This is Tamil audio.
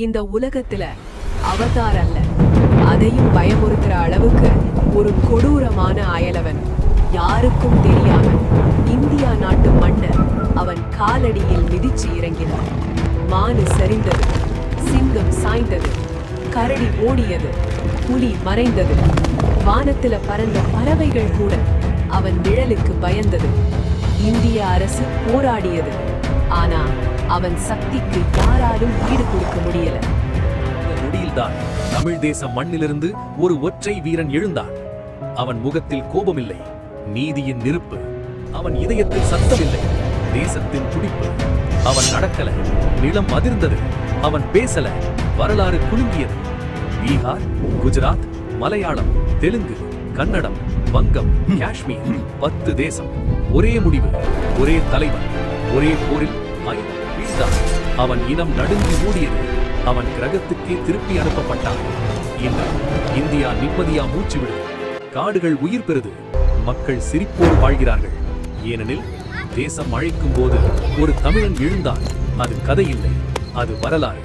இந்த உலகத்துல அவதார் அல்ல, அதையும் பயமுறுத்துற அளவுக்கு ஒரு கொடூரமான அயலவன், யாருக்கும் தெரியாம இந்தியா நாட்டு மண்ணை அவன் காலடியில் மிதிச்சு இறங்கினான். மானு சரிந்தது, சிங்கம் சாய்ந்தது, கரடி ஓடியது, புலி மறைந்தது, வானத்துல பறந்த பறவைகள் கூட அவன் நிழலுக்கு பயந்தது. இந்திய அரசு போராடியது, ஆனா அவன் சக்திக்கு யாராலும் ஈடு கொடுக்க முடியல. நொடியில்தான் தமிழ் தேச மண்ணிலிருந்து ஒரு ஒற்றை வீரன் எழுந்தான். அவன் முகத்தில் கோபமில்லை, நீதியின் நெருப்பு. அவன் இதயத்தில் சத்தமில்லை, தேசத்தின் துடிப்பு. அவன் நடக்கல, நிலம் அதிர்ந்தது. அவன் பேசல, வரலாறு குலுங்கியது. பீகார், குஜராத், மலையாளம், தெலுங்கு, கன்னடம், வங்கம், காஷ்மீர், 10 தேசம், ஒரே முடிவு, ஒரே தலைவன், ஒரே போரில் வீழ்ந்தான். அவன் இனம் நடுங்கி மூடியது. அவன் கிரகத்துக்கே திருப்பி அனுப்பப்பட்டான். இன்று இந்தியா நிம்மதியா மூச்சு விடுது. காடுகள் உயிர் பெறுது, மக்கள் சிரிப்போடு வாழ்கிறார்கள். ஏனெனில் தேசம் அழைக்கும் போது ஒரு தமிழன் எழுந்தான். அது கதை இல்லை, அது வரலாறு.